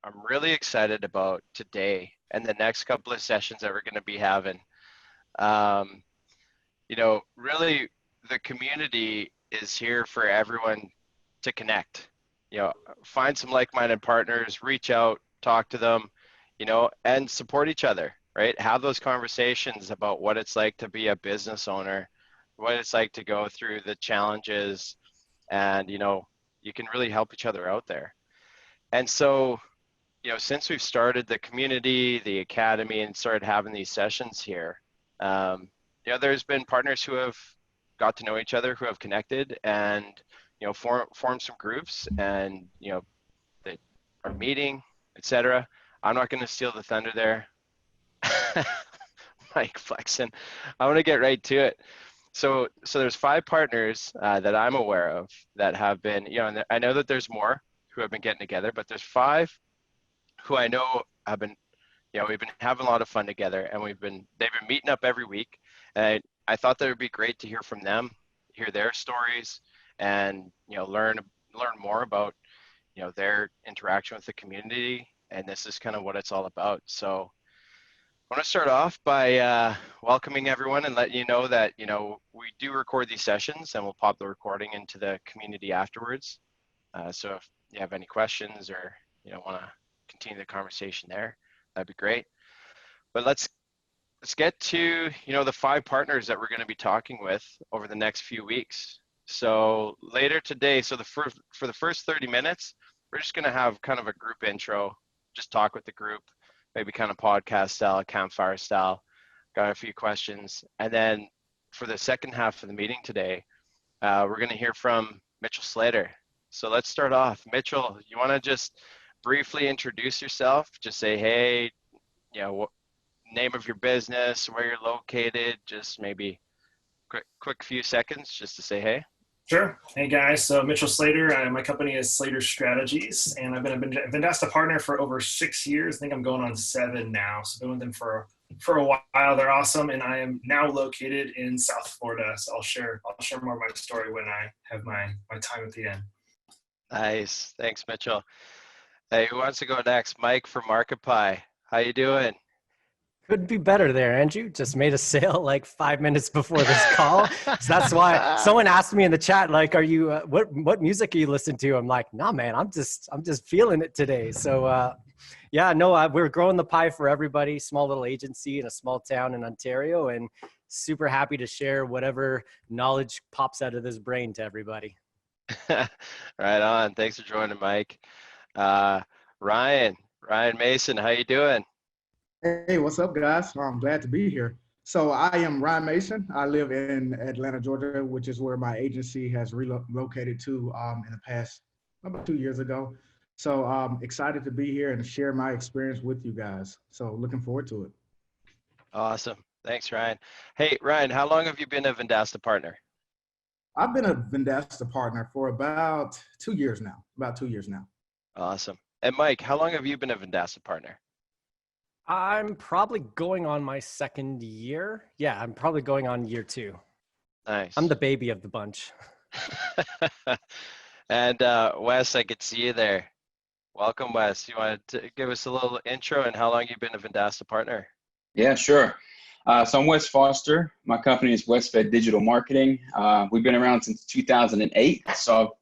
I'm really excited about today and the next couple of sessions that we're going to be having. Um, really the community is here for everyone to connect, find some like-minded partners, reach out, talk to them, and support each other, right? Have those conversations about what it's like to be a business owner, what it's like to go through the challenges, and, you can really help each other out there. And so, since we've started the community, the academy, and started having these sessions here, there's been partners who have got to know each other, who have connected, and formed some groups, and they are meeting, etc. I'm not going to steal the thunder there. Mike flexing. I want to get right to it. So there's 5 partners that I'm aware of that have been, and I know that there's more who have been getting together, but there's 5 who I know have been, we've been having a lot of fun together, and they've been meeting up every week. And I thought that it would be great to hear from them, hear their stories, and learn more about their interaction with the community. And this is kind of what it's all about. So I want to start off by welcoming everyone and letting you know that we do record these sessions, and we'll pop the recording into the community afterwards. So if you have any questions or want to continue the conversation there, that'd be great. But let's get to the 5 partners that we're going to be talking with over the next few weeks. So later today, so for the first 30 minutes, we're just going to have kind of a group intro, just talk with the group, maybe kind of podcast style, campfire style. Got a few questions, and then for the second half of the meeting today, we're going to hear from Mitchell Slater. So let's start off. Mitchell, you want to just briefly introduce yourself? Just say, hey, name of your business, where you're located, just maybe quick few seconds just to say hey. Sure. Hey guys, so Mitchell Slater. My company is Slater Strategies, and I've been a Vendasta partner for over 6 years. I think I'm going on 7 now. So I've been with them for a while. They're awesome, and I am now located in South Florida. So I'll share more of my story when I have my time at the end. Nice. Thanks, Mitchell. Hey, who wants to go next? Mike from Market Pie. How you doing? Could be better there, Andrew. Just made a sale like 5 minutes before this call. So that's why someone asked me in the chat, like, are you, what music are you listening to? I'm like, nah, man, I'm just feeling it today. So we're growing the pie for everybody. Small little agency in a small town in Ontario, and super happy to share whatever knowledge pops out of this brain to everybody. Right on. Thanks for joining, Mike. Ryan Mason, how you doing? Hey, what's up, guys? I'm glad to be here. So I am Ryan Mason. I live in Atlanta, Georgia, which is where my agency has relocated to in the past about 2 years ago. So I'm excited to be here and share my experience with you guys. So looking forward to it. Awesome. Thanks, Ryan. Hey, Ryan, how long have you been a Vendasta partner? I've been a Vendasta partner for about 2 years now. Awesome. And Mike, how long have you been a Vendasta partner? I'm probably going on my 2nd year. Yeah, I'm probably going on year 2. Nice. I'm the baby of the bunch. And Wes, I could see you there. Welcome, Wes. You want to give us a little intro and how long you've been a Vendasta partner? Yeah, sure. So I'm Wes Foster. My company is Westfed Digital Marketing. We've been around since 2008. So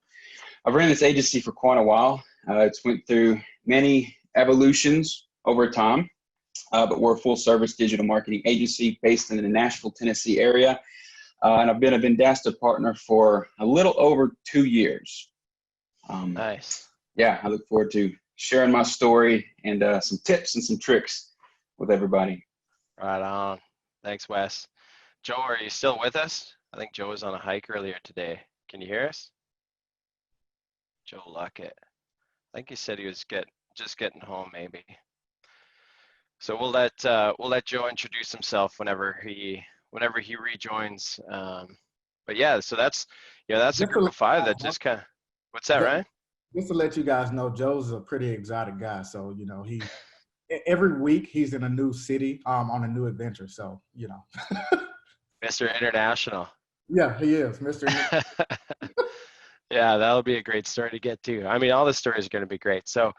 I've ran this agency for quite a while. It's went through many evolutions over time. But we're a full-service digital marketing agency based in the Nashville, Tennessee area. And I've been a Vendasta partner for a little over 2 years. Nice. Yeah, I look forward to sharing my story and some tips and some tricks with everybody. Right on. Thanks, Wes. Joe, are you still with us? I think Joe was on a hike earlier today. Can you hear us? Joe Luckett. I think he said he was just getting home, maybe. So we'll let Joe introduce himself whenever he rejoins. But yeah, so that's a group of 5 that just kind of. What's that, Ryan? Just to let you guys know, Joe's a pretty exotic guy. So he every week he's in a new city on a new adventure. So Mr. International. Yeah, he is Mr. Yeah, that'll be a great story to get to. I mean, all the stories are going to be great. So,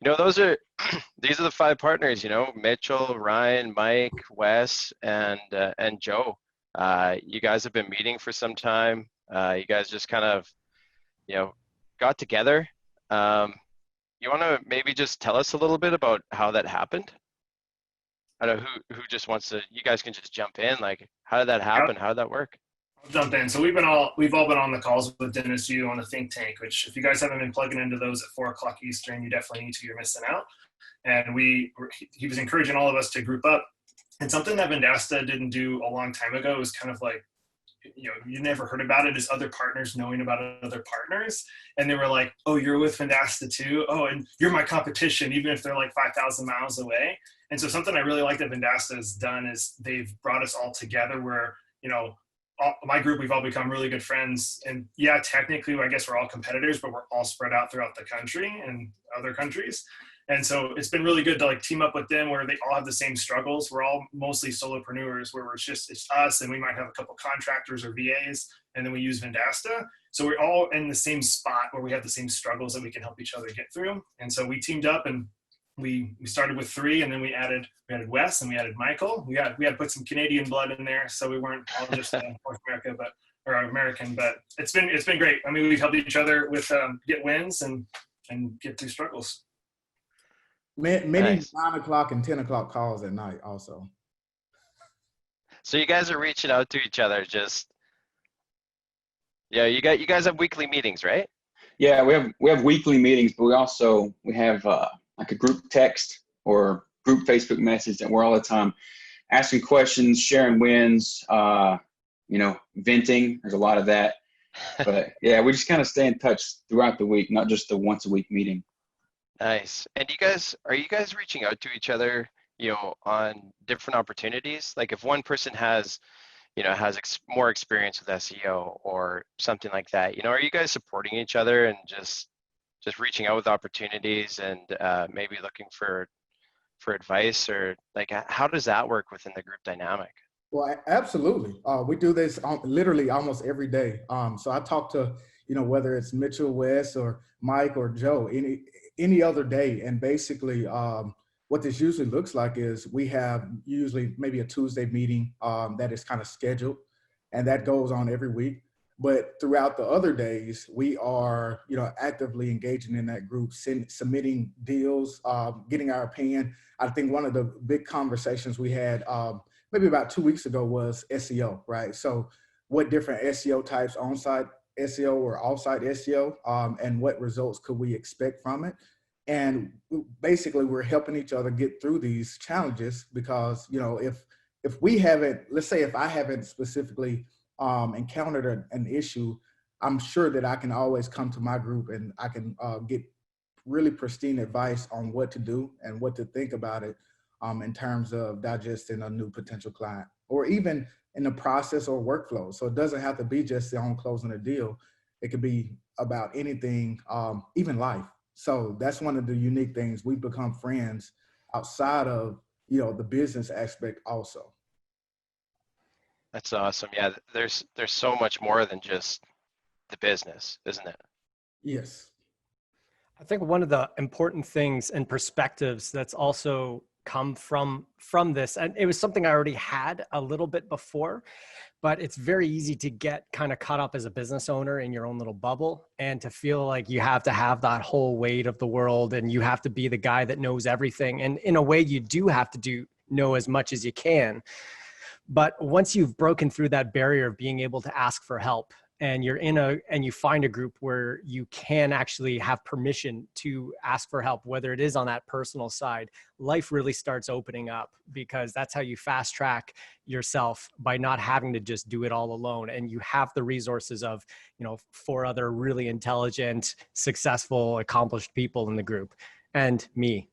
those are these are the five partners. Mitchell, Ryan, Mike, Wes, and Joe. You guys have been meeting for some time. You guys just kind of got together. You want to maybe just tell us a little bit about how that happened? I don't know who just wants to. You guys can just jump in. Like, how did that happen? How did that work? I'll jump in. So we've all been on the calls with Dennis Yu on the think tank, which if you guys haven't been plugging into those at 4:00 Eastern, you definitely need to. You're missing out. And he was encouraging all of us to group up. And something that Vendasta didn't do a long time ago was kind of like, you never heard about it, is other partners knowing about other partners. And they were like, oh, you're with Vendasta too? Oh, and you're my competition, even if they're like 5,000 miles away. And so something I really like that Vendasta has done is they've brought us all together where, my group, we've all become really good friends. And yeah, technically, I guess we're all competitors, but we're all spread out throughout the country and other countries. And so it's been really good to like team up with them where they all have the same struggles. We're all mostly solopreneurs where it's us and we might have a couple contractors or VAs, and then we use Vendasta. So we're all in the same spot where we have the same struggles that we can help each other get through. And so we teamed up and we started with 3, and then we added Wes and we added Michael. We had to put some Canadian blood in there, so we weren't all just North America, or American. But it's been great. I mean, we've helped each other with get wins and get through struggles. Many Nice. 9 o'clock and 10 o'clock calls at night also. So you guys are reaching out to each other. You guys have weekly meetings, right? Yeah, we have weekly meetings, but we have like a group text or group Facebook message that we're all the time asking questions, sharing wins, venting. There's a lot of that. But yeah, we just kind of stay in touch throughout the week, not just the once a week meeting. Nice. And are you guys reaching out to each other, on different opportunities? Like if one person has more experience with SEO or something like that, are you guys supporting each other and just reaching out with opportunities and maybe looking for advice, or like how does that work within the group dynamic? Well, absolutely. We do this literally almost every day. So I talk to, whether it's Mitchell, Wes, or Mike or Joe, any other day. And basically what this usually looks like is we have usually maybe a Tuesday meeting that is kind of scheduled, and that goes on every week. But throughout the other days, we are, actively engaging in that group, submitting deals, getting our opinion. I think one of the big conversations we had maybe about 2 weeks ago was SEO, right? So what different SEO types, on-site SEO or off-site SEO, and what results could we expect from it? And basically we're helping each other get through these challenges because, if we haven't, let's say if I haven't specifically encountered an issue, I'm sure that I can always come to my group and I can get really pristine advice on what to do and what to think about it in terms of digesting a new potential client, or even in the process or workflow. So it doesn't have to be just on closing a deal. It could be about anything, even life. So that's one of the unique things. We've become friends outside of, the business aspect also. That's awesome. Yeah, there's so much more than just the business, isn't it? Yes. I think one of the important things and perspectives that's also come from this, and it was something I already had a little bit before, but it's very easy to get kind of caught up as a business owner in your own little bubble and to feel like you have to have that whole weight of the world and you have to be the guy that knows everything. And in a way, you do have to know as much as you can. But once you've broken through that barrier of being able to ask for help, and you find a group where you can actually have permission to ask for help, whether it is on that personal side, life really starts opening up, because that's how you fast track yourself, by not having to just do it all alone. And you have the resources of, 4 other really intelligent, successful, accomplished people in the group, and me.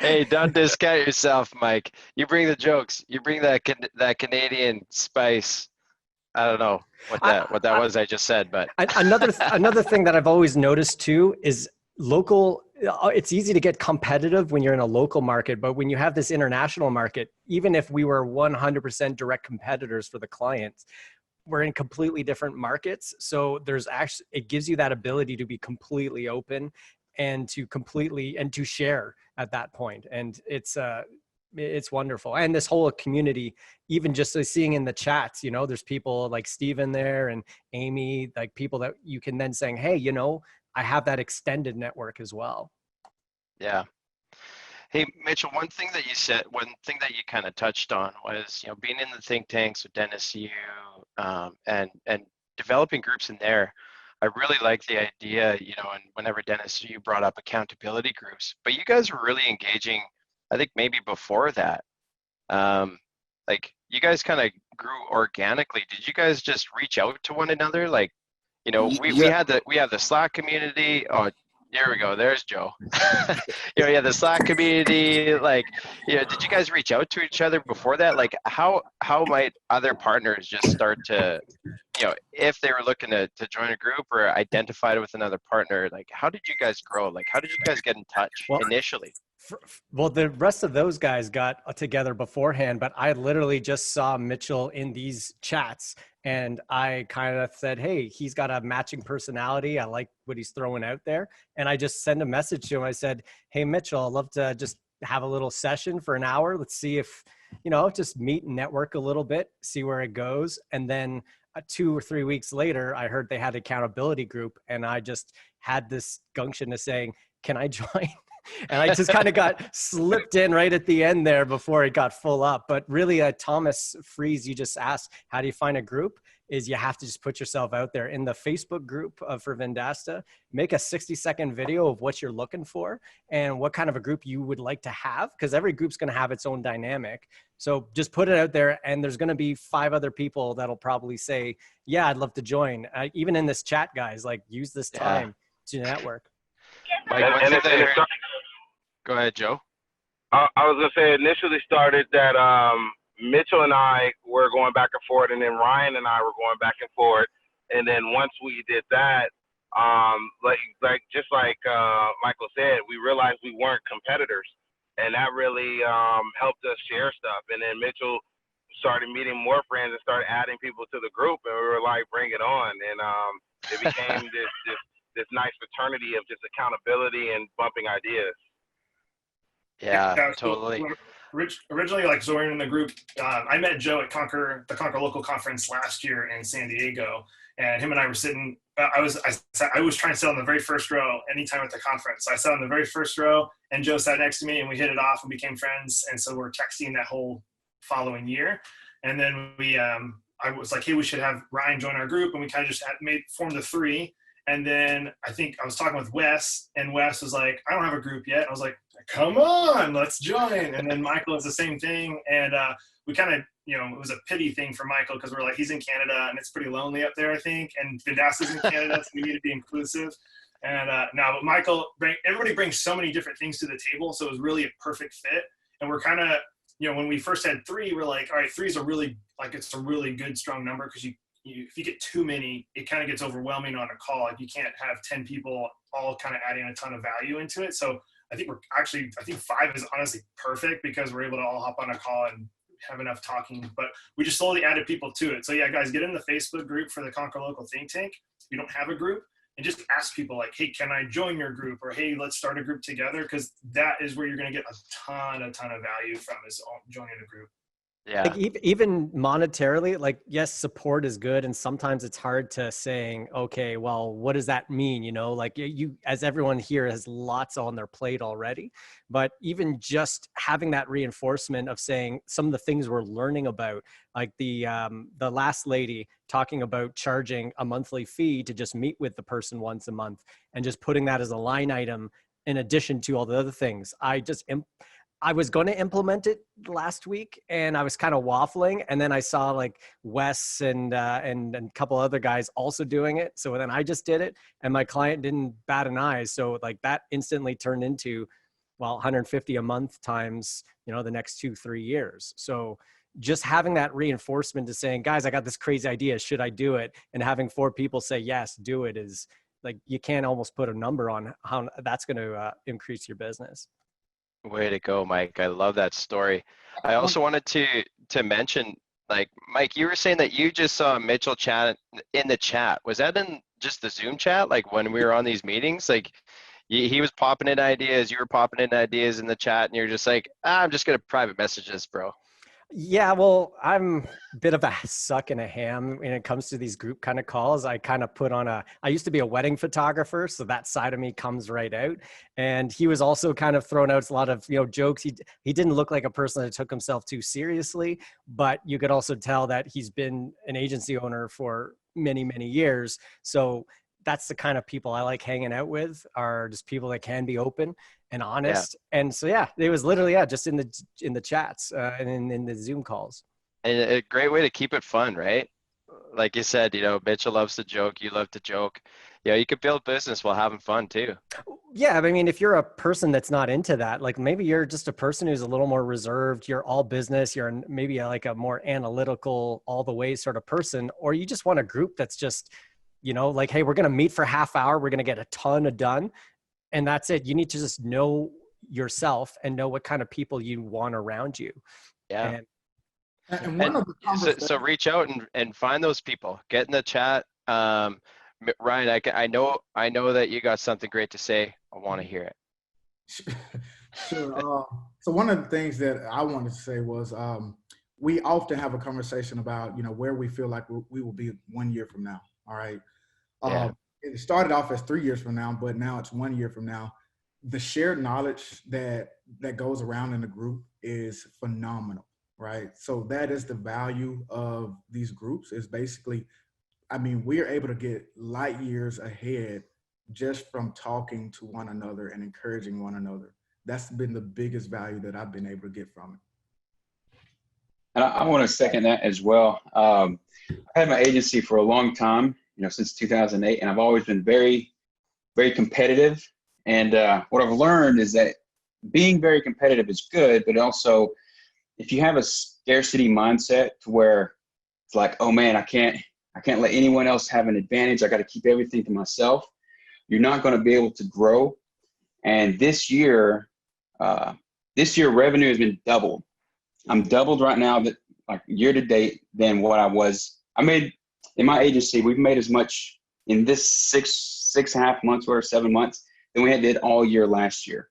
Hey, don't discount yourself, Mike. You bring the jokes. You bring that Canadian spice. I don't know what that was I just said, but another thing that I've always noticed too is local. It's easy to get competitive when you're in a local market, but when you have this international market, even if we were 100% direct competitors for the clients, we're in completely different markets. So it gives you that ability to be completely open and to completely and to share at that point. And it's wonderful. And this whole community, even just seeing in the chats, you know, there's people like Steven there and Amy, like people that you can then saying, hey, you know, I have that extended network as well. Yeah. Hey, Mitchell, one thing that you kind of touched on was, you know, being in the think tanks with Dennis, you, and developing groups in there. I really like the idea, you know, and whenever Dennis, you brought up accountability groups, but you guys were really engaging, I think maybe before that. Like you guys kind of grew organically. Did you guys just reach out to one another? Like, you know, we have the Slack community. Oh, here we go. There's Joe. You know, yeah, the Slack community. Like, you know, did you guys reach out to each other before that? Like, how might other partners just start to, you know, if they were looking to join a group or identified with another partner? Like, how did you guys grow? Like, how did you guys get in touch initially? Well, the rest of those guys got together beforehand, but I literally just saw Mitchell in these chats and I kind of said, hey, he's got a matching personality. I like what he's throwing out there. And I just sent a message to him. I said, hey, Mitchell, I'd love to just have a little session for an hour. Let's see if, you know, just meet and network a little bit, see where it goes. And then 2 or 3 weeks later, I heard they had an accountability group and I just had this gumption to saying, can I join? And I just kind of got slipped in right at the end there before it got full up. But really, Thomas Fries, you just asked, how do you find a group? Is you have to just put yourself out there in the Facebook group for Vendasta, make a 60-second video of what you're looking for and what kind of a group you would like to have, because every group's going to have its own dynamic. So just put it out there and there's going to be 5 other people that'll probably say, yeah, I'd love to join. Even in this chat, guys, like use this time to network. Mike, go ahead, Joe. I was gonna say initially started that Mitchell and I were going back and forth, and then Ryan and I were going back and forth, and then once we did that, just like Michael said, we realized we weren't competitors, and that really helped us share stuff. And then Mitchell started meeting more friends and started adding people to the group, and we were like, bring it on, and it became this nice fraternity of just accountability and bumping ideas. Yeah, totally. Originally, like joining the group, I met Joe at the Conquer Local Conference last year in San Diego, and him and I were sitting. I was trying to sit on the very first row anytime at the conference. So I sat on the very first row, and Joe sat next to me, and we hit it off and became friends. And so we're texting that whole following year, and then I was like, hey, we should have Ryan join our group, and we kind of just formed the 3. And then I think I was talking with Wes, and Wes was like, I don't have a group yet. I was like, come on, let's join. And then Michael is the same thing. And we kind of, you know, it was a pity thing for Michael because we're like, he's in Canada and it's pretty lonely up there, I think. And Vendasta's in Canada, so we need to be inclusive. And but Michael, everybody brings so many different things to the table. So it was really a perfect fit. And we're kind of, you know, when we first had 3, we're like, all right, 3 is it's a really good, strong number because if you get too many, it kind of gets overwhelming on a call. Like you can't have 10 people all kind of adding a ton of value into it. So I think 5 is honestly perfect because we're able to all hop on a call and have enough talking, but we just slowly added people to it. So yeah, guys, get in the Facebook group for the Conquer Local Think Tank. If you don't have a group, and just ask people like, hey, can I join your group? Or hey, let's start a group together. Because that is where you're going to get a ton of value from, is joining a group. Yeah. Like even monetarily, like, yes, support is good. And sometimes it's hard to saying, okay, well, what does that mean? You know, like you, as everyone here has lots on their plate already, but even just having that reinforcement of saying some of the things we're learning about, like the last lady talking about charging a monthly fee to just meet with the person once a month and just putting that as a line item in addition to all the other things. I was going to implement it last week and I was kind of waffling. And then I saw like Wes and a couple other guys also doing it. So then I just did it and my client didn't bat an eye. So like that instantly turned into, well, 150 a month times, you know, the next 2-3 years. So just having that reinforcement to saying, guys, I got this crazy idea. Should I do it? And having 4 people say, yes, do it, is like, you can't almost put a number on how that's going to increase your business. Way to go, Mike. I love that story. I also wanted to mention, like, Mike, you were saying that you just saw Mitchell chat in the chat. Was that in just the Zoom chat? Like when we were on these meetings, like he was popping in ideas, you were popping in ideas in the chat, and you're just like, I'm just gonna private message this, bro. Yeah, well, I'm a bit of a suck and a ham when it comes to these group kind of calls. I kind of put on I used to be a wedding photographer, so that side of me comes right out. And he was also kind of throwing out a lot of, jokes. He didn't look like a person that took himself too seriously, but you could also tell that he's been an agency owner for many, many years. So that's the kind of people I like hanging out with, are just people that can be open and Yeah. honest. And so, yeah, it was literally, just in the chats and in the Zoom calls. And a great way to keep it fun, right? Like you said, Mitchell loves to joke, you love to joke. You could build business while having fun too. Yeah, I mean, if you're a person that's not into that, like maybe you're just a person who's a little more reserved, you're all business, you're maybe like a more analytical, all the way sort of person, or you just want a group that's just, like, hey, we're going to meet for half hour, we're going to get a ton of done, and that's it. You need to just know yourself and know what kind of people you want around you. Yeah. And one of the So conversations, reach out and find those people. Get in the chat. Ryan, I know that you got something great to say. I want to hear it. sure. So one of the things that I wanted to say was, we often have a conversation about, where we feel like we will be 1 year from now. All right. Yeah. It started off as 3 years from now, but now it's 1 year from now. The shared knowledge that goes around in the group is phenomenal, right? So that is the value of these groups, is basically, we're able to get light years ahead just from talking to one another and encouraging one another. That's been the biggest value that I've been able to get from it. And I want to second that as well. I've had my agency for a long time, since 2008, and I've always been very, very competitive. And what I've learned is that being very competitive is good, but also if you have a scarcity mindset to where it's like, oh man, I can't let anyone else have an advantage, I got to keep everything to myself, you're not going to be able to grow. And this year revenue has been doubled. I'm doubled right now, that like year to date, than what I was. I made in my agency, we've made as much in this six and a half months or 7 months than we did all year last year.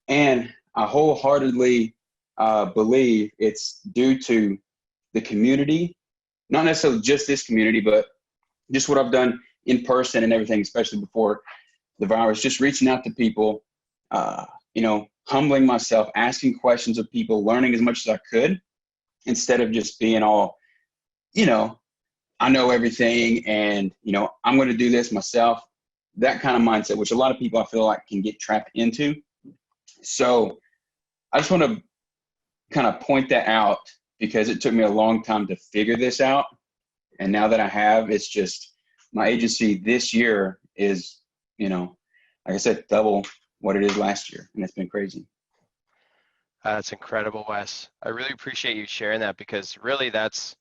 And I wholeheartedly believe it's due to the community, not necessarily just this community, but just what I've done in person and everything, especially before the virus, just reaching out to people, humbling myself, asking questions of people, learning as much as I could, instead of just being all, I know everything and, I'm going to do this myself. That kind of mindset, which a lot of people I feel like can get trapped into. So I just want to kind of point that out, because it took me a long time to figure this out. And now that I have, it's just my agency this year is, like I said, double what it is last year. And it's been crazy. That's incredible, Wes. I really appreciate you sharing that, because really that's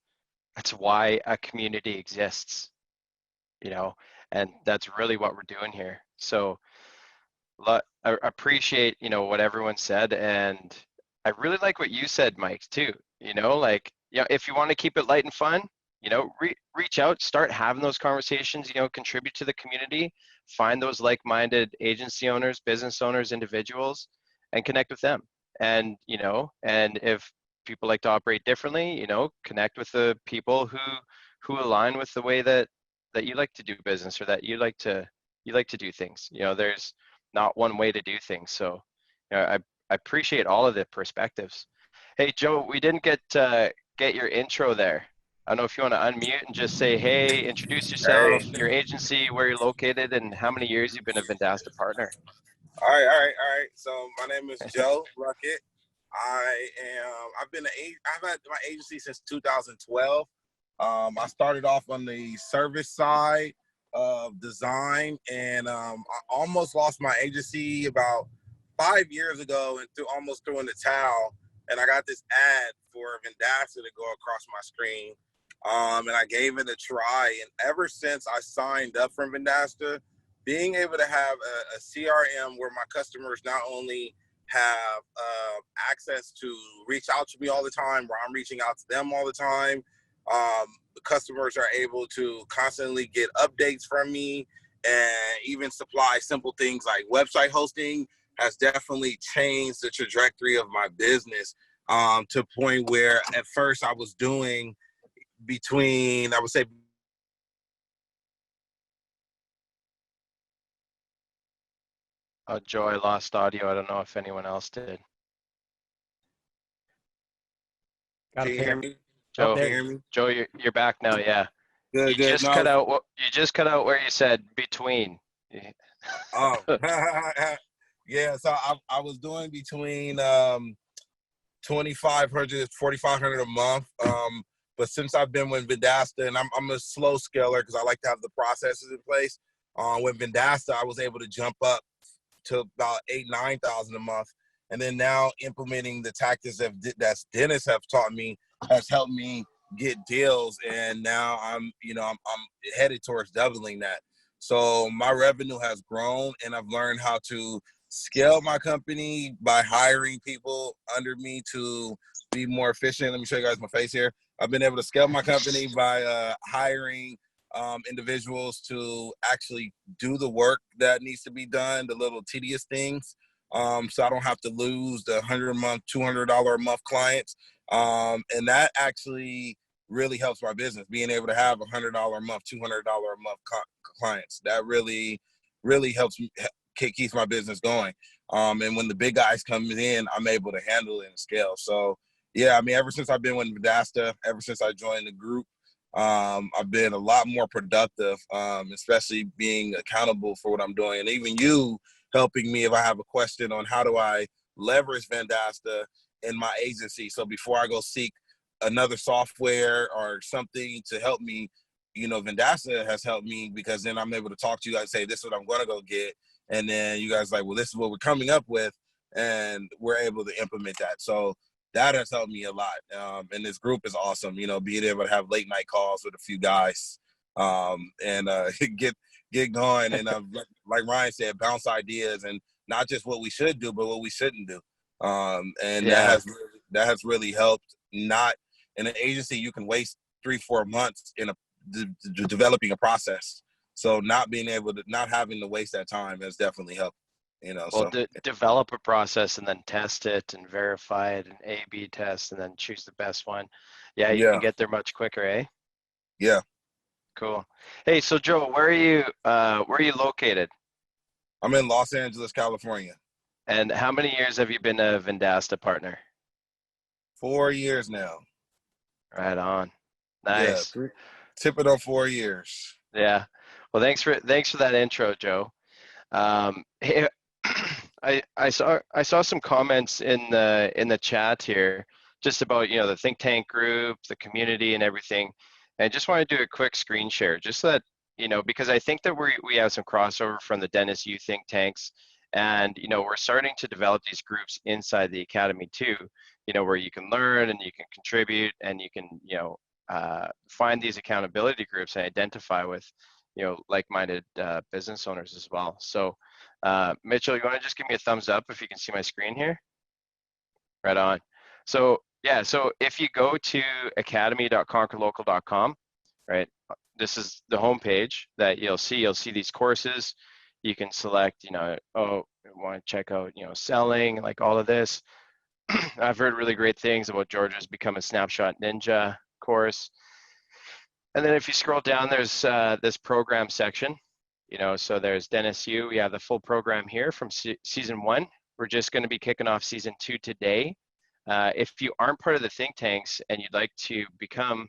why a community exists, and that's really what we're doing here. So I appreciate, what everyone said. And I really like what you said, Mike, too. If you want to keep it light and fun, reach out, start having those conversations, contribute to the community, find those like-minded agency owners, business owners, individuals, and connect with them. And, and if people like to operate differently, connect with the people who align with the way that you like to do business, or that you like to do things. There's not one way to do things. So, I appreciate all of the perspectives. Hey, Joe, we didn't get your intro there. I don't know if you want to unmute and just say, hey, introduce yourself, Hey. your agency, where you're located, and how many years you've been a Vendasta partner. All right. So my name is Joe Luckett. I've had my agency since 2012. I started off on the service side of design, and I almost lost my agency about 5 years ago, and almost threw in the towel. And I got this ad for Vendasta to go across my screen, and I gave it a try. And ever since I signed up for Vendasta, being able to have a CRM where my customers not only have access to reach out to me all the time, where I'm reaching out to them all the time. The customers are able to constantly get updates from me and even supply simple things like website hosting has definitely changed the trajectory of my business, to a point where at first I was doing between, I would say, Oh, Joe, I lost audio. I don't know if anyone else did. Got can to you pay. hear me? Oh, Joe, Can there you you hear me? Joe, you're back now. Yeah, you Good, good. just No, cut out. You just cut out where you said between. oh, yeah. So I was doing between 2,500, 4,500 a month. But since I've been with Vendasta, and I'm a slow scaler because I like to have the processes in place. With Vendasta, I was able to jump up to about 8,000, 9,000 a month, and then now implementing the tactics that Dennis have taught me has helped me get deals, and now I'm headed towards doubling that. So my revenue has grown, and I've learned how to scale my company by hiring people under me to be more efficient. Let me show you guys my face here. I've been able to scale my company by hiring individuals to actually do the work that needs to be done, the little tedious things. So I don't have to lose the $100 a month, $200 a month clients. And that actually really helps my business, being able to have $100 a month, $200 a month clients. That really, really helps me, keeps my business going. And when the big guys come in, I'm able to handle it and scale. So yeah, I mean, ever since I've been with Vendasta, ever since I joined the group, I've been a lot more productive, especially being accountable for what I'm doing. And even you helping me if I have a question on how do I leverage Vendasta in my agency. So before I go seek another software or something to help me, Vendasta has helped me, because then I'm able to talk to you guys, say, this is what I'm going to go get. And then you guys are like, well, this is what we're coming up with. And we're able to implement that. So that has helped me a lot. And this group is awesome, being able to have late night calls with a few guys, and get going. And like Ryan said, bounce ideas, and not just what we should do, but what we shouldn't do. And Yeah. that has really helped. Not in an agency, you can waste 3-4 months in developing a process. So not having to waste that time has definitely helped. Well, So develop a process and then test it and verify it and A/B test and then choose the best one. Yeah, you can yeah, get there much quicker, eh? yeah. Cool. Hey, so Joe, where are you located? I'm in Los Angeles, California. And how many years have you been a Vendasta partner? 4 years now. Right on. Yeah, Nice. tipping on 4 years. Yeah. Well, thanks for that intro, Joe. Hey, I saw some comments in the chat here just about the think tank group, the community, and everything. And I just want to do a quick screen share, just so that because I think that we have some crossover from the Dennis U think tanks, and we're starting to develop these groups inside the academy too. Where you can learn and you can contribute and you can find these accountability groups and identify with like-minded business owners as well. So Mitchell, you want to just give me a thumbs up if you can see my screen here? Right on. So yeah, so if you go to academy.conquerlocal.com, right, this is the homepage that you'll see these courses. You can select, oh, I want to check out, selling, like all of this. I've heard really great things about Georgia's Become a Snapshot Ninja course. And then if you scroll down, there's this program section. So there's Dennis U. We have the full program here from season 1. We're just going to be kicking off season 2 today. If you aren't part of the think tanks and you'd like to become,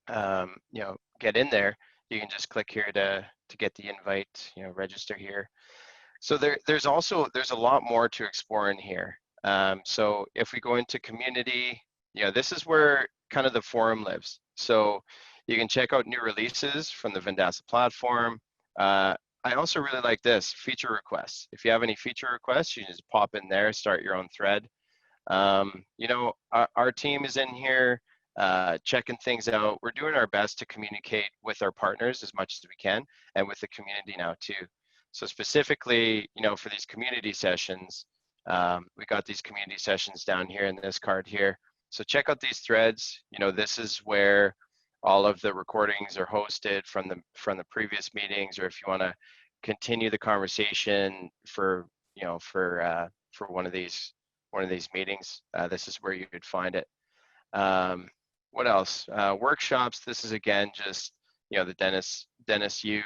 get in there, you can just click here to get the invite, register here. So there's a lot more to explore in here. So if we go into community, this is where kind of the forum lives. So you can check out new releases from the Vendasta platform. I also really like this, feature requests. If you have any feature requests, you can just pop in there, start your own thread. Our team is in here checking things out. We're doing our best to communicate with our partners as much as we can and with the community now too. So specifically, for these community sessions, we got these community sessions down here in this card here. So check out these threads. This is where all of the recordings are hosted from the previous meetings, or if you want to continue the conversation for one of these meetings, this is where you could find it. What else? Workshops. This is again just the Dennis U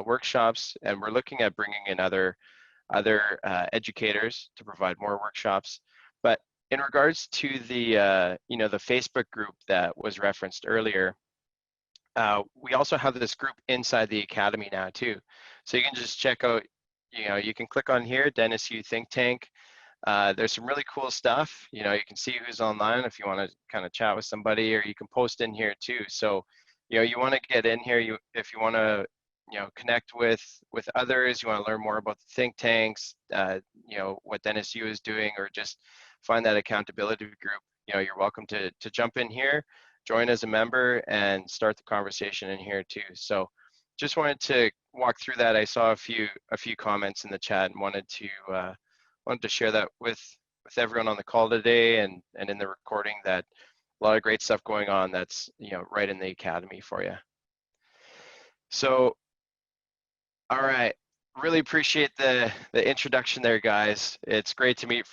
workshops, and we're looking at bringing in other educators to provide more workshops. But in regards to the the Facebook group that was referenced earlier, we also have this group inside the academy now too. So you can just check out, you can click on here, Dennis U Think Tank. There's some really cool stuff. You can see who's online if you want to kind of chat with somebody, or you can post in here too. So, you want to get in here. If you want to, connect with others, you want to learn more about the think tanks, what Dennis U is doing, or just find that accountability group. You're welcome to jump in here, join as a member, and start the conversation in here too. So, just wanted to walk through that. I saw a few comments in the chat and wanted to share that with everyone on the call today and in the recording, that a lot of great stuff going on that's right in the academy for you. So, all right, really appreciate the introduction there, guys. It's great to meet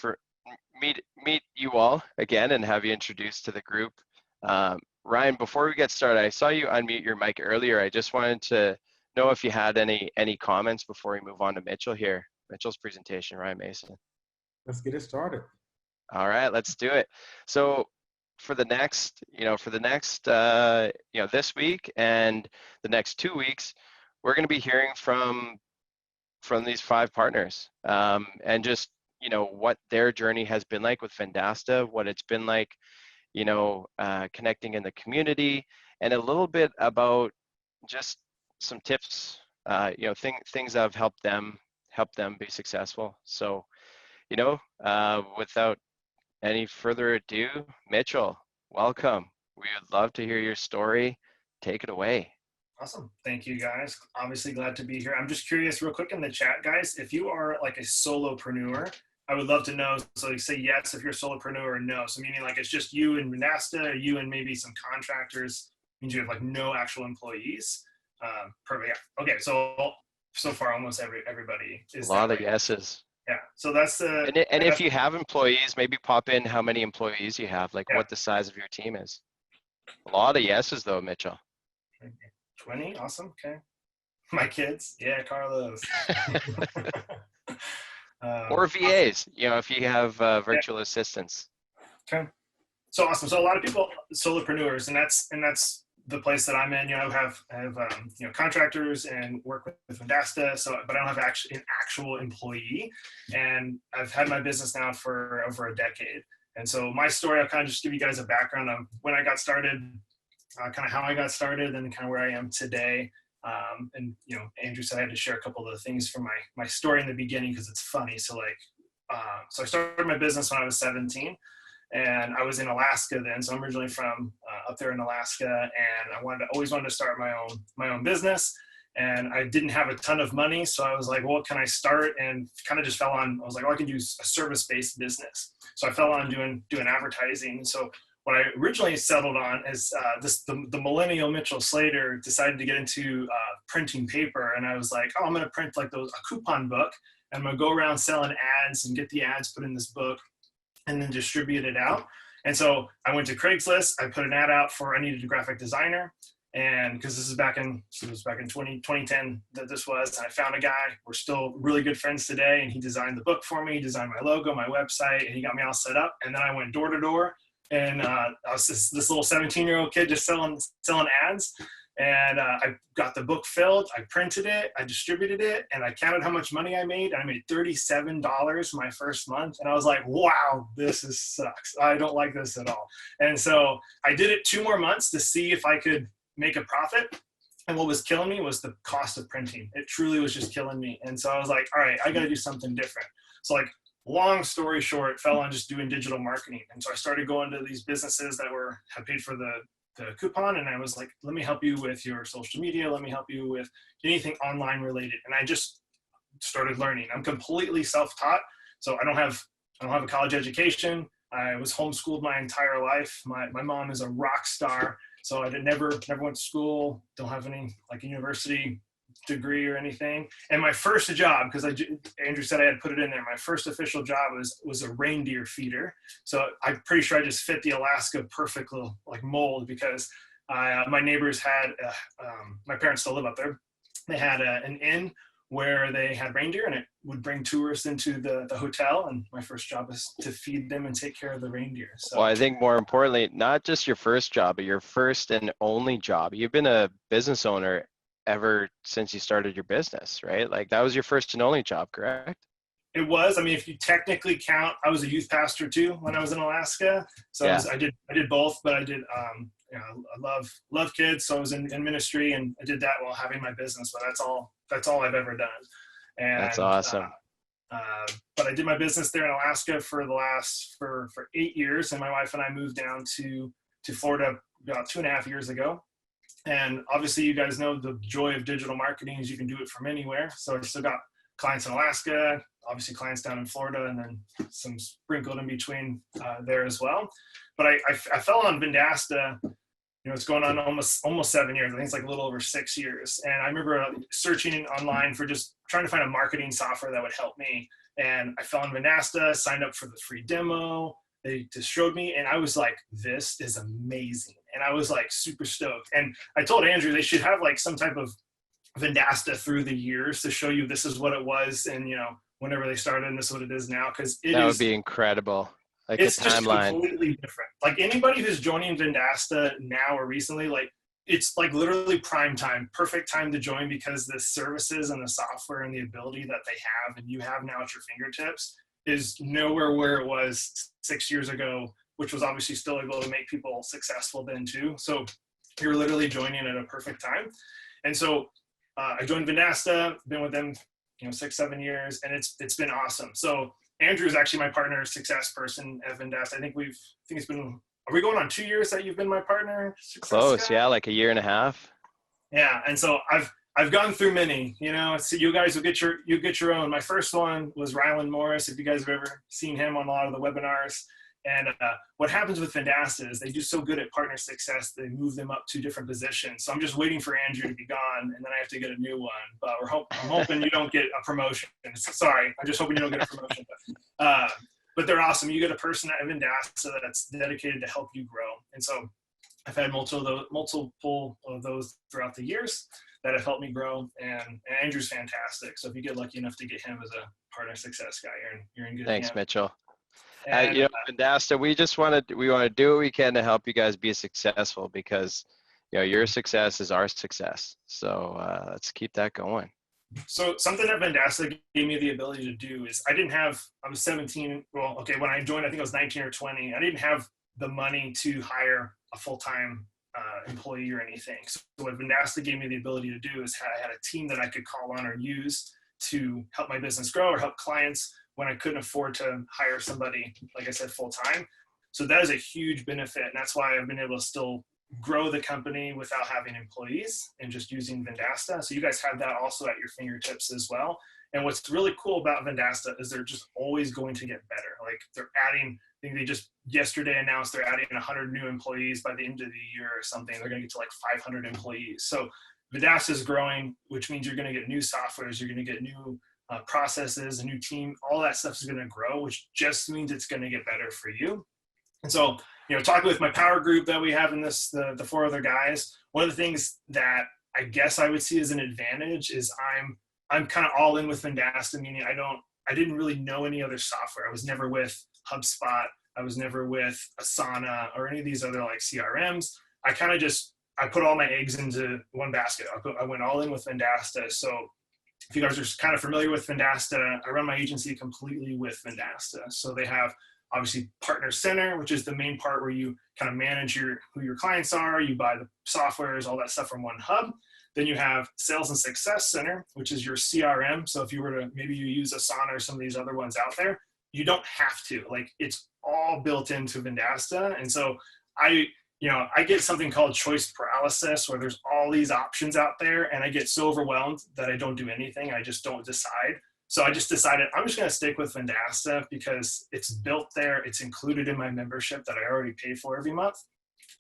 you all again and have you introduced to the group. Ryan, before we get started, I saw you unmute your mic earlier. I just wanted to know if you had any comments before we move on to Mitchell here. Mitchell's presentation, Ryan Mason. Let's get it started. All right, let's do it. So for the next, this week and the next 2 weeks, we're going to be hearing from these 5 partners, and just, what their journey has been like with Vendasta, what it's been like, connecting in the community, and a little bit about just some tips, things that have helped them be successful. So, without any further ado, Mitchell, welcome. We would love to hear your story. Take it away. Awesome. Thank you, guys. Obviously glad to be here. I'm just curious real quick in the chat, guys, if you are like a solopreneur, I would love to know. So you say yes if you're a solopreneur, or no. So meaning like it's just you and Vendasta, or you and maybe some contractors, means you have like no actual employees. Perfect. Yeah. Okay. So far, almost everybody is. A lot of yeses. Yeah. So that's the. And if you have employees, maybe pop in how many employees you have, like what the size of your team is. A lot of yeses though, Mitchell. 20. Awesome. Okay. My kids. Yeah, Carlos. Or VAs, if you have virtual assistants. Okay. So awesome. So a lot of people, solopreneurs, and that's the place that I'm in. I have contractors and work with Vendasta. So, but I don't have an actual employee, and I've had my business now for over a decade. And so my story, I'll kind of just give you guys a background of when I got started, kind of how I got started, and kind of where I am today. And Andrew said I had to share a couple of the things from my story in the beginning because it's funny. So so I started my business when I was 17. And I was in Alaska then, so I'm originally from up there in Alaska, and I always wanted to start my own business, and I didn't have a ton of money, so I was like, well, can I start? And kind of just fell on. I was like, oh, I can do a service-based business. So I fell on doing advertising. So what I originally settled on is the millennial Mitchell Slater decided to get into printing paper, and I was like, oh, I'm going to print like a coupon book, and I'm going to go around selling ads and get the ads put in this book, and then distribute it out. And so I went to Craigslist. I put an ad out for I needed a graphic designer, and because this was back in 2010 that this was. And I found a guy. We're still really good friends today, and he designed the book for me. He designed my logo, my website, and he got me all set up. And then I went door to door, and I was this little 17-year-old kid just selling ads. And I got the book filled, I printed it, I distributed it, and I counted how much money I made. And I made $37 my first month. And I was like, wow, this sucks. I don't like this at all. And so I did it 2 more months to see if I could make a profit. And what was killing me was the cost of printing. It truly was just killing me. And so I was like, all right, I got to do something different. So long story short, fell on just doing digital marketing. And so I started going to these businesses that had paid for the coupon, and I was like, let me help you with your social media, let me help you with anything online related. And I just started learning. I'm completely self-taught, so I don't have a college education. I was homeschooled my entire life. My mom is a rock star, So I never went to school, don't have any like university degree or anything. And my first job, because Andrew said I had put it in there, my first official job was a reindeer feeder. So I'm pretty sure I just fit the Alaska perfect little like mold, because my neighbors had, my parents still live up there. They had an inn where they had reindeer, and it would bring tourists into the hotel. And my first job was to feed them and take care of the reindeer. So Well, I think more importantly, not just your first job, but your first and only job. You've been a business owner ever since you started your business, right? Like that was your first and only job, correct? it was. I mean, if you technically count, I was a youth pastor too when I was in Alaska. So Yeah. I did both, but I did, you know, I love kids. So I was in ministry, and I did that while having my business, but that's all I've ever done. And That's awesome. But I did my business there in Alaska for 8 years, and my wife and I moved down to Florida about 2.5 years ago. And obviously, you guys know the joy of digital marketing is you can do it from anywhere. So I still got clients in Alaska, obviously clients down in Florida, and then some sprinkled in between there as well. But I fell on Vendasta. You know, it's going on almost 7 years. I think it's like a little over 6 years. And I remember searching online for just trying to find a marketing software that would help me. And I fell on Vendasta, signed up for the free demo. They just showed me, and I was like, this is amazing. And I was like super stoked. And I told Andrew they should have like some type of Vendasta through the years to show you this is what it was, and you know, whenever they started, and this is what it is now, because That would be incredible. Like a it's just timeline. completely different. Like anybody who's joining Vendasta now or recently, like it's like literally prime time, perfect time to join, because the services and the software and the ability that they have and you have now at your fingertips is nowhere where it was 6 years ago, which was obviously still able to make people successful then too. So you're literally joining at a perfect time. And so I joined Vendasta, been with them, you know, 6-7 years, and it's been awesome. So Andrew is actually my partner, success person at Vendasta. I think it's been, are we going on 2 years that you've been my partner? Close, guy? yeah, like a year and a half. Yeah, and so I've gone through many, you know. So you guys will get your own. My first one was Rylan Morris, if you guys have ever seen him on a lot of the webinars. And what happens with Vendasta is they do so good at partner success, they move them up to different positions. So I'm just waiting for Andrew to be gone, and then I have to get a new one. But I'm hoping you don't get a promotion. Sorry, I'm just hoping you don't get a promotion. But they're awesome. You get a person at Vendasta that's dedicated to help you grow. And so I've had multiple of those throughout the years that have helped me grow. And Andrew's fantastic. So if you get lucky enough to get him as a partner success guy, you're in good Thanks, hands. Mitchell. And, You know, Vendasta, we want to do what we can to help you guys be successful, because you know your success is our success. So let's keep that going. So something that Vendasta gave me the ability to do is I was 17. Well, okay, when I joined, I think I was 19 or 20. I didn't have the money to hire a full-time employee or anything. So what Vendasta gave me the ability to do is I had a team that I could call on or use to help my business grow or help clients when I couldn't afford to hire somebody, like I said, full-time. So that is a huge benefit. And that's why I've been able to still grow the company without having employees and just using Vendasta. So you guys have that also at your fingertips as well. And what's really cool about Vendasta is they're just always going to get better. Like they're adding, I think they just yesterday announced they're adding 100 new employees by the end of the year or something. They're going to get to like 500 employees. So Vendasta is growing, which means you're going to get new softwares, you're going to get new processes, a new team, all that stuff is going to grow, which just means it's going to get better for you. And so, you know, talking with my power group that we have in this, the 4 other guys, one of the things that I guess I would see as an advantage is I'm kind of all in with Vendasta, meaning I didn't really know any other software. I was never with HubSpot. I was never with Asana or any of these other like CRMs. I put all my eggs into one basket. I went all in with Vendasta. So if you guys are kind of familiar with Vendasta, I run my agency completely with Vendasta. So they have obviously Partner Center, which is the main part where you kind of manage who your clients are, you buy the softwares, all that stuff from one hub. Then you have Sales and Success Center, which is your CRM. So if you were to, maybe you use Asana or some of these other ones out there, you don't have to. Like it's all built into Vendasta. And so I get something called choice paralysis, where there's all these options out there, and I get so overwhelmed that I don't do anything. I just don't decide. So I just decided I'm just going to stick with Vendasta because it's built there. It's included in my membership that I already pay for every month.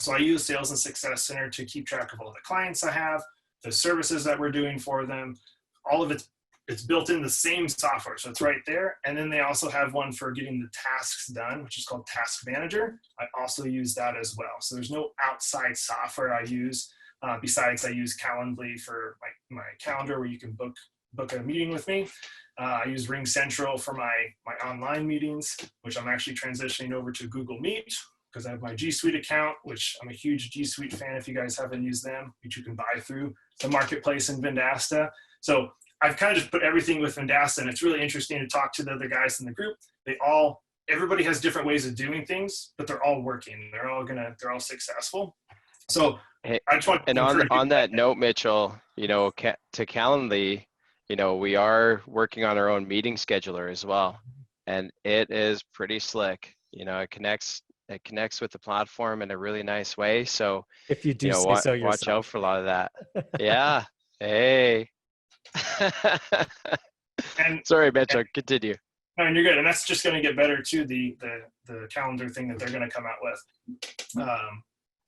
So I use Sales and Success Center to keep track of all the clients I have, the services that we're doing for them. All of it's built in the same software, so it's right there. And then they also have one for getting the tasks done, which is called Task Manager. I also use that as well. So there's no outside software I use. Besides, I use Calendly for my calendar, where you can book a meeting with me. I use Ring Central for my online meetings, which I'm actually transitioning over to Google Meet, because I have my G Suite account, which I'm a huge G Suite fan if you guys haven't used them, which you can buy through the marketplace in Vendasta. So I've kind of just put everything with Vendasta, and it's really interesting to talk to the other guys in the group. Everybody has different ways of doing things, but they're all working. They're all successful. So Hey, I just want and on that note, Mitchell, to Calendly, we are working on our own meeting scheduler as well, and it is pretty slick. It connects with the platform in a really nice way. So If you do say so yourself. watch out for a lot of that. Yeah. Hey. and Sorry, Mitchell. Continue. No, and you're good, and that's just going to get better too. The calendar thing that they're going to come out with.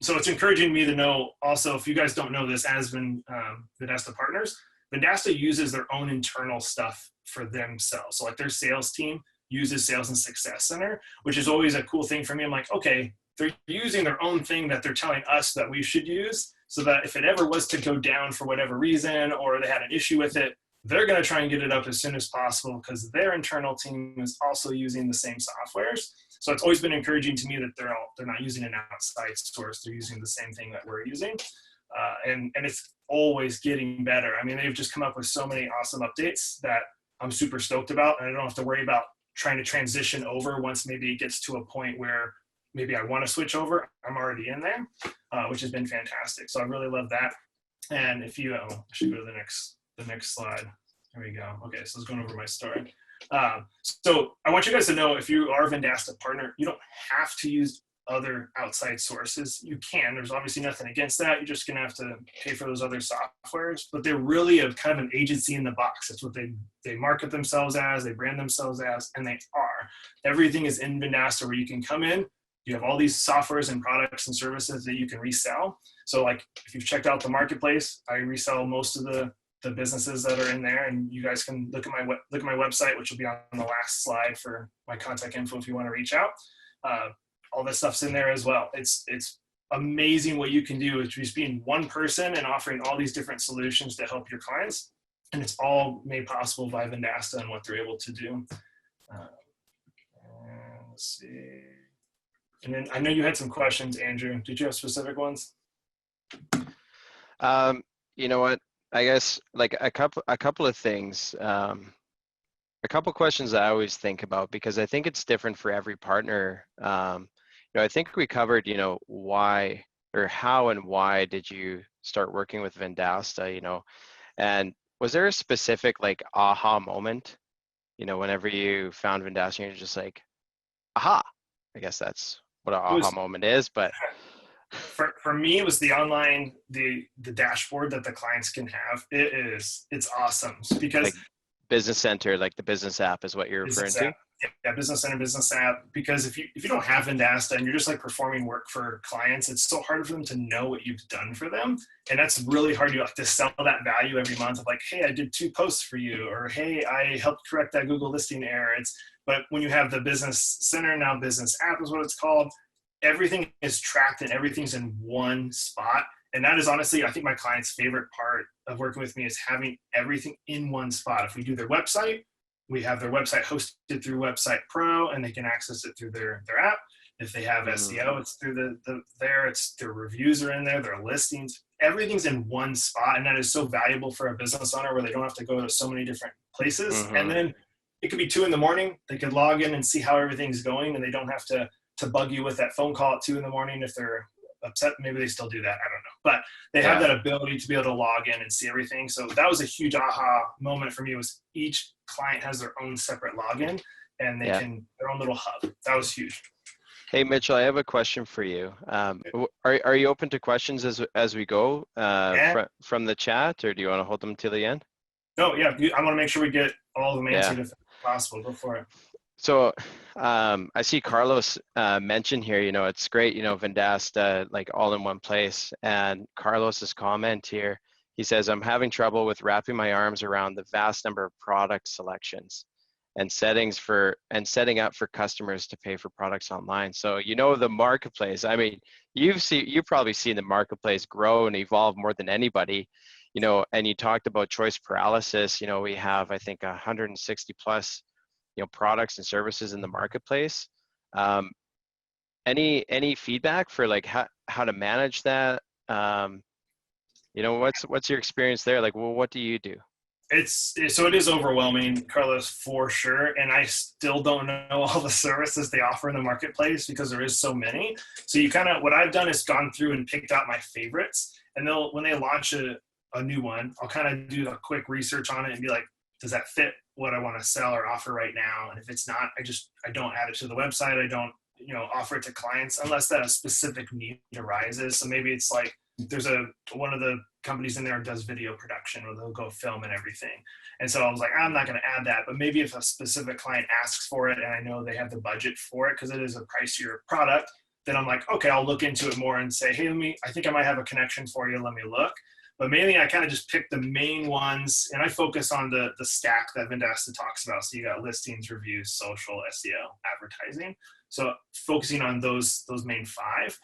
So it's encouraging me to know also, if you guys don't know this, as Vendasta partners, Vendasta uses their own internal stuff for themselves. So like their sales team uses Sales and Success Center, which is always a cool thing for me. I'm like, okay, they're using their own thing that they're telling us that we should use, so that if it ever was to go down for whatever reason, or they had an issue with it, they're going to try and get it up as soon as possible, because their internal team is also using the same softwares. So it's always been encouraging to me that they're not using an outside source. They're using the same thing that we're using. And it's always getting better. I mean, they've just come up with so many awesome updates that I'm super stoked about, and I don't have to worry about trying to transition over once maybe it gets to a point where maybe I want to switch over. I'm already in there, which has been fantastic. So I really love that. And if you, I should go to the next slide. There we go. Okay, so I was going over my story. So I want you guys to know, if you are a Vendasta partner, you don't have to use other outside sources. You can. There's obviously nothing against that. You're just going to have to pay for those other softwares, but they're really a kind of an agency in the box. That's what they market themselves as, they brand themselves as, and they are. Everything is in Vendasta, where you can come in. You have all these softwares and products and services that you can resell. So like if you've checked out the marketplace, I resell most of the businesses that are in there, and you guys can look at my website, which will be on the last slide for my contact info if you want to reach out. All this stuff's in there as well. It's amazing what you can do with just being one person and offering all these different solutions to help your clients, and it's all made possible by Vendasta and what they're able to do. Let's see. And then I know you had some questions, Andrew. Did you have specific ones? You know what? I guess like a couple of things, a couple questions I always think about, because I think it's different for every partner. I think we covered, why or how and why did you start working with Vendasta, and was there a specific like aha moment, whenever you found Vendasta, you're just like, aha, I guess that's what an aha moment is, but. For me, it was the online, the dashboard that the clients can have. It's awesome, because like Business Center, like the business app is what you're referring to? Yeah, Business Center, business app. Because if you don't have Vendasta and you're just like performing work for clients, it's so hard for them to know what you've done for them. And that's really hard. You have to sell that value every month of like, hey, I did 2 posts for you, or hey, I helped correct that Google listing error. But when you have the Business Center, now business app is what it's called, everything is tracked and everything's in one spot. And that is honestly, I think my client's favorite part of working with me is having everything in one spot. If we do their website, we have their website hosted through Website Pro, and they can access it through their app. If they have SEO, it's through it's their reviews are in there, their listings, everything's in one spot. And that is so valuable for a business owner, where they don't have to go to so many different places. Mm-hmm. And then it could be 2 a.m. They could log in and see how everything's going, and they don't have to bug you with that phone call at 2 a.m. if they're upset. Maybe they still do that, I don't know, but they have that ability to be able to log in and see everything. So that was a huge aha moment for me, was each client has their own separate login, and they can their own little hub. That was huge. Hey Mitchell, I have a question for you. Are you open to questions as we go from the chat, or do you want to hold them till the end? No, I want to make sure we get all of them answered if possible. Go for it. So I see Carlos mention here, it's great, Vendasta, like all in one place. And Carlos's comment here, he says, I'm having trouble with wrapping my arms around the vast number of product selections and setting up for customers to pay for products online. So, the marketplace, I mean, you've probably seen the marketplace grow and evolve more than anybody, and you talked about choice paralysis. We have, I think, 160 plus products and services in the marketplace. Any feedback for like how to manage that? What's your experience there? Like, well, what do you do? So it is overwhelming, Carlos, for sure. And I still don't know all the services they offer in the marketplace because there is so many. So what I've done is gone through and picked out my favorites. And when they launch a new one, I'll kind of do a quick research on it and be like, does that fit what I want to sell or offer right now? And if it's not, I don't add it to the website. I don't, offer it to clients unless that a specific need arises. So maybe it's like, there's one of the companies in there does video production where they'll go film and everything. And so I was like, I'm not going to add that, but maybe if a specific client asks for it and I know they have the budget for it, because it is a pricier product, then I'm like, okay, I'll look into it more and say, hey, I think I might have a connection for you. Let me look. But mainly I kind of just pick the main ones and I focus on the stack that Vendasta talks about. So you got listings, reviews, social, SEO, advertising. So focusing on those main five.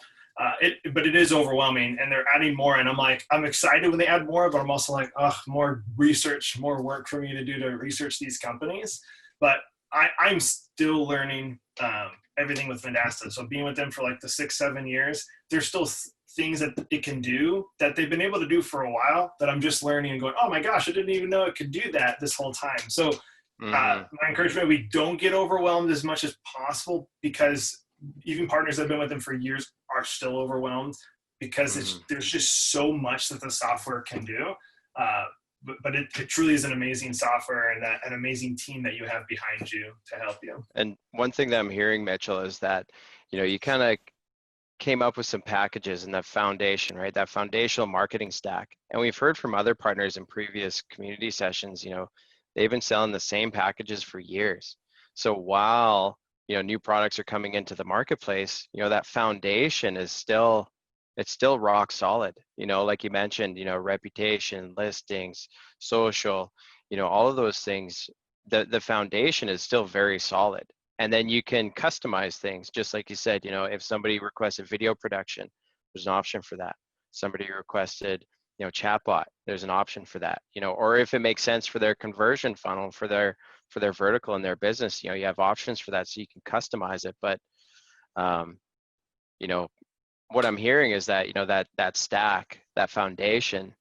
But it is overwhelming and they're adding more. And I'm excited when they add more, but I'm also like, more research, more work for me to do to research these companies. But I'm still learning everything with Vendasta. So being with them for like the 6-7 years, there's still things that it can do that they've been able to do for a while that I'm just learning and going, oh my gosh, I didn't even know it could do that this whole time. So my encouragement, we don't get overwhelmed as much as possible, because even partners that have been with them for years are still overwhelmed because there's just so much that the software can do. But it truly is an amazing software and an amazing team that you have behind you to help you. And one thing that I'm hearing, Mitchell, is that, you kind of came up with some packages in that foundation, right? That foundational marketing stack. And we've heard from other partners in previous community sessions, they've been selling the same packages for years. So while new products are coming into the marketplace, that foundation is still rock solid. Like you mentioned, reputation, listings, social, all of those things, the foundation is still very solid. And then you can customize things, just like you said, if somebody requested video production, there's an option for that. Somebody requested, chatbot, there's an option for that, or if it makes sense for their conversion funnel, for their vertical in their business, you have options for that, so you can customize it. But, what I'm hearing is that, that stack, that foundation,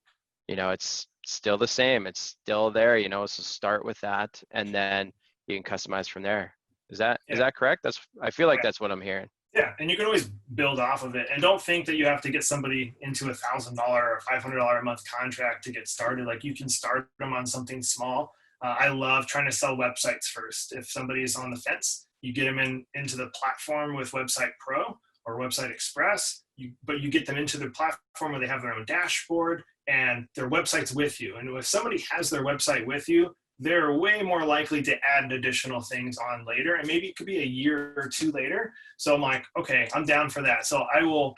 it's still the same. It's still there, so start with that and then you can customize from there. Is that correct? I feel like that's what I'm hearing. Yeah, and you can always build off of it. And don't think that you have to get somebody into $1,000 or $500 a month contract to get started. Like, you can start them on something small. I love trying to sell websites first. If somebody is on the fence, you get them into the platform with Website Pro or Website Express, but you get them into the platform where they have their own dashboard and their website's with you. And if somebody has their website with you, they're way more likely to add additional things on later. And maybe it could be a year or two later. So I'm like, okay, I'm down for that. So I will,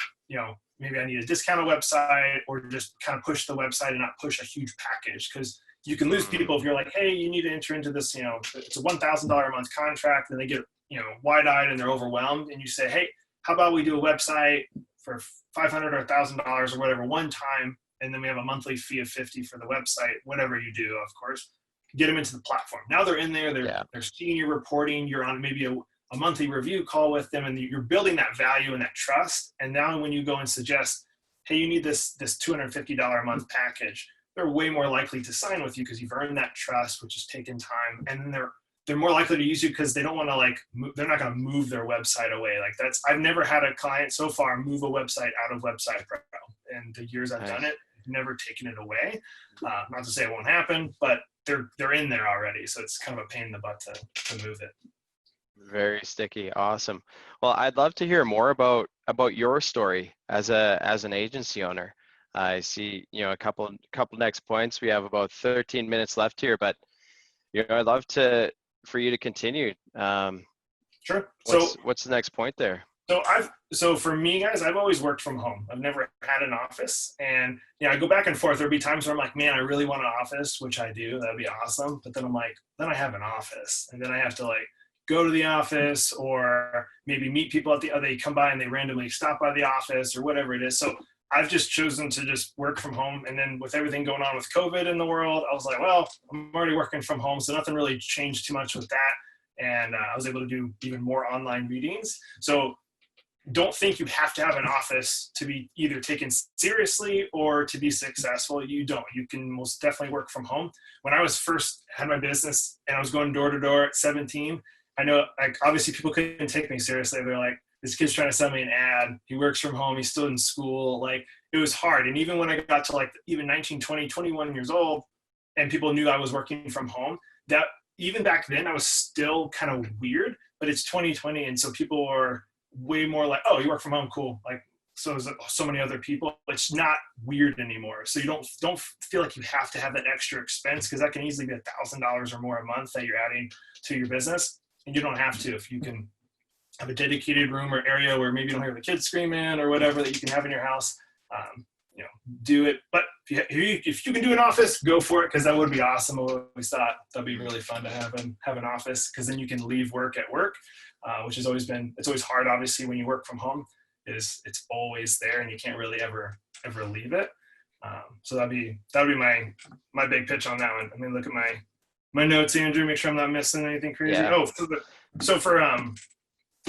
maybe I need a discounted website or just kind of push the website and not push a huge package, because you can lose people if you're like, hey, you need to enter into this, it's a $1,000 a month contract, and they get, wide-eyed and they're overwhelmed. And you say, hey, how about we do a website for $500 or $1,000 or whatever one time, and then we have a monthly fee of $50 for the website, whatever you do, of course. Get them into the platform. Now they're in there, they're seeing your reporting, you're on maybe a monthly review call with them, and you're building that value and that trust. And now when you go and suggest, hey, you need this $250 a month package, they're way more likely to sign with you because you've earned that trust, which has taken time. And then they're more likely to use you because they don't want to they're not going to move their website away. I've never had a client so far move a website out of Website Pro. In the years I've done it, I've never taken it away. Not to say it won't happen, but they're in there already. So it's kind of a pain in the butt to move it. Very sticky. Awesome. Well, I'd love to hear more about your story as an agency owner. I see, a couple next points. We have about 13 minutes left here, but I'd love for you to continue Sure. What's the next point there? So for me, guys, I've always worked from home. I've never had an office, and I go back and forth. There'll be times where I'm like, man, I really want an office, which I do. That'd be awesome. But then I'm like, then I have an office, and then I have to like go to the office or maybe meet people they come by and they randomly stop by the office or whatever it is. So I've just chosen to just work from home. And then with everything going on with COVID in the world, I was like, well, I'm already working from home, so nothing really changed too much with that. And I was able to do even more online meetings. So don't think you have to have an office to be either taken seriously or to be successful. You don't. You can most definitely work from home. When I was first had my business and I was going door to door at 17, I know like obviously people couldn't take me seriously. They're like, this kid's trying to sell me an ad. He works from home. He's still in school. Like it was hard. And even when I got to like even 19, 20, 21 years old and people knew I was working from home, that even back then I was still kind of weird, but it's 2020. And so people are way more like, oh, you work from home, cool. Like, so many other people, it's not weird anymore. So you don't feel like you have to have that extra expense, because that can easily be $1,000 or more a month that you're adding to your business. And you don't have to, if you can have a dedicated room or area where maybe you don't hear the kids screaming or whatever that you can have in your house, do it. But if you can do an office, go for it, because that would be awesome. We thought that'd be really fun to have an office, because then you can leave work at work, which has always been, it's always hard, obviously, when you work from home, it's always there and you can't really ever leave it. So that'd be my big pitch on that one. I mean, look at my notes, Andrew, make sure I'm not missing anything crazy. Yeah.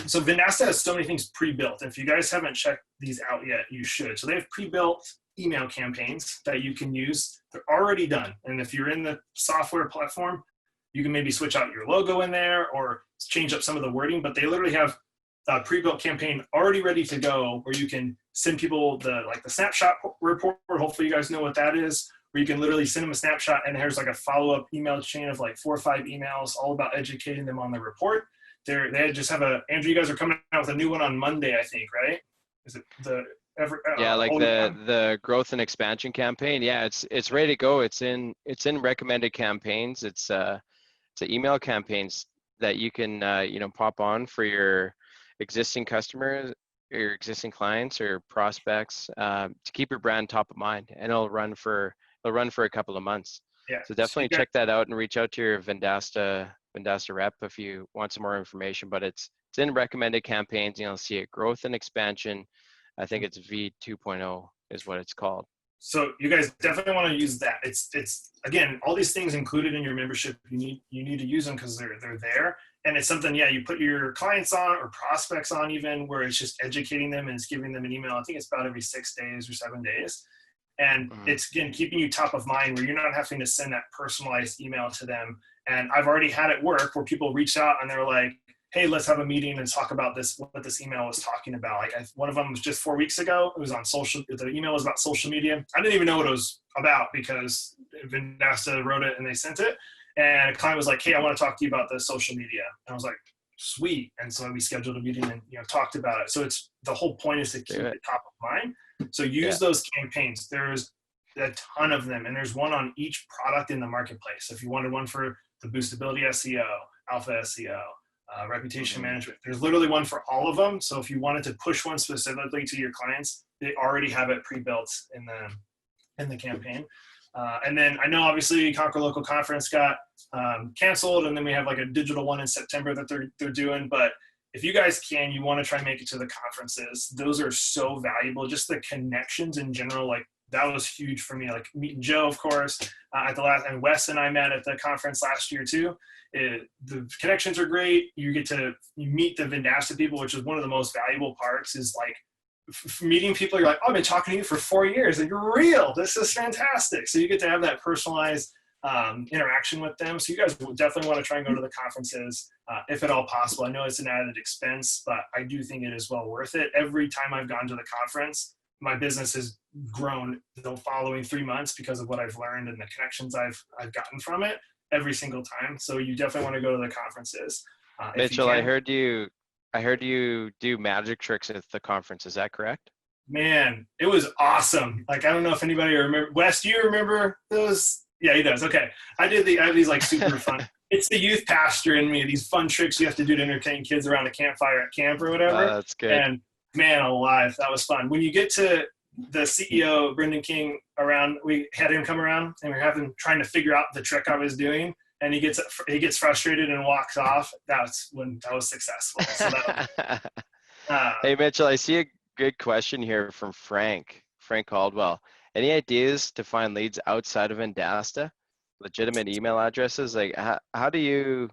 So Vendasta has so many things pre-built. If you guys haven't checked these out yet, you should. So they have pre-built email campaigns that you can use. They're already done. And if you're in the software platform, you can maybe switch out your logo in there or change up some of the wording, but they literally have a pre-built campaign already ready to go, where you can send people the snapshot report. Hopefully you guys know what that is, where you can literally send them a snapshot and there's like a follow-up email chain of like 4 or 5 emails all about educating them on the report. They just have Andrew, you guys are coming out with a new one on Monday, I think, right? Is it the growth and expansion campaign? Yeah, it's ready to go. It's in recommended campaigns. It's email campaigns that you can pop on for your existing customers, your existing clients or prospects, to keep your brand top of mind, and it'll run for a couple of months. Yeah. So definitely check that out and reach out to your Vendasta rep if you want some more information. But it's in recommended campaigns. You'll see it, growth and expansion. I think it's V 2.0 is what it's called. So you guys definitely want to use that. It's again, all these things included in your membership. You need to use them because they're there. And it's something, you put your clients on or prospects on, even where it's just educating them and it's giving them an email. I think it's about every 6 days or 7 days. And it's, again, keeping you top of mind, where you're not having to send that personalized email to them. And I've already had it work where people reach out and they're like, hey, let's have a meeting and talk about what this email was talking about. Like one of them was just 4 weeks ago. It was on the email was about social media. I didn't even know what it was about because Vendasta wrote it and they sent it. And a client was like, hey, I want to talk to you about the social media. And I was like, sweet. And so we scheduled a meeting and talked about it. So it's, the whole point is to keep it top of mind. So use those campaigns. There's a ton of them, and there's one on each product in the marketplace. If you wanted one for the boostability SEO, alpha SEO, reputation management, there's literally one for all of them. So if you wanted to push one specifically to your clients, they already have it pre-built in the campaign. And then I know obviously Conquer Local Conference got canceled, and then we have like a digital one in September that they're doing. But if you guys you want to try and make it to the conferences. Those are so valuable. Just the connections in general, like that was huge for me. Like meeting Joe, of course, at the last, and Wes and I met at the conference last year too. The connections are great. You meet the Vendasta people, which is one of the most valuable parts. Is like meeting people. You're like, oh, I've been talking to you for 4 years, and you're real. This is fantastic. So you get to have that personalized interaction with them. So you guys will definitely want to try and go to the conferences if at all possible. I know it's an added expense, but I do think it is well worth it. Every time I've gone to the conference, my business has grown the following 3 months because of what I've learned and the connections I've gotten from it every single time. So you definitely want to go to the conferences. Mitchell, I heard you do magic tricks at the conference. Is that correct? Man, it was awesome. Like, I don't know if anybody remember. Wes, do you remember those? Yeah, he does. Okay. I have these like super fun. it's the youth pastor in me. These fun tricks you have to do to entertain kids around a campfire at camp or whatever. That's good. And man alive, that was fun. When you get to the CEO, Brendan King, around, we had him come around and we have him trying to figure out the trick I was doing. And he gets frustrated and walks off. That's when that was successful. So Hey, Mitchell, I see a good question here from Frank Caldwell. Any ideas to find leads outside of Vendasta? Legitimate email addresses? Like how do you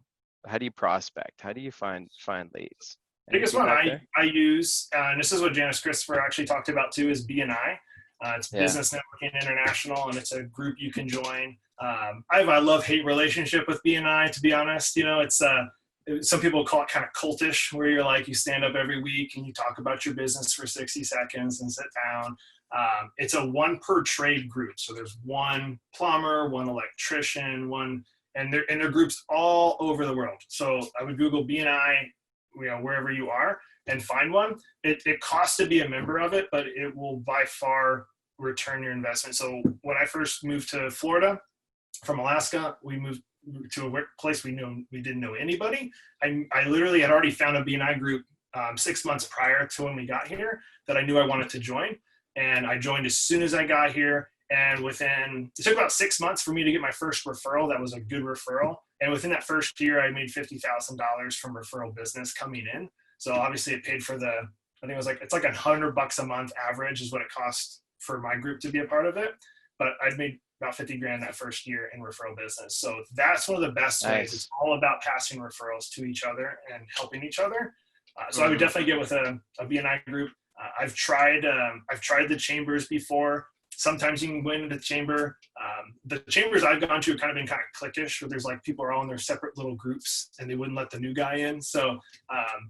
prospect? How do you find leads? Biggest one I use, and this is what Janice Christopher actually talked about too, is BNI. It's Business Networking International, and it's a group you can join. I have a love-hate relationship with BNI, to be honest. You know, it's some people call it kind of cultish, where you're like, you stand up every week and you talk about your business for 60 seconds and sit down. It's a one per trade group. So there's one plumber, one electrician, and they're groups all over the world. So I would Google BNI, wherever you are, and find one. It costs to be a member of it, but it will by far return your investment. So when I first moved to Florida from Alaska, we moved to a place we didn't know anybody. I literally had already found a BNI group 6 months prior to when we got here that I knew I wanted to join. And I joined as soon as I got here. And it took about 6 months for me to get my first referral. That was a good referral. And within that first year, I made $50,000 from referral business coming in. So obviously it paid for I think it was it's like $100 a month average is what it cost for my group to be a part of it. But I'd made about 50 grand that first year in referral business. So that's one of the best ways. It's all about passing referrals to each other and helping each other. So I would definitely get with a BNI group. I've tried the chambers before. Sometimes you can go into the chamber. The chambers I've gone to have kind of been kind of cliquish, where there's people are all in their separate little groups and they wouldn't let the new guy in. So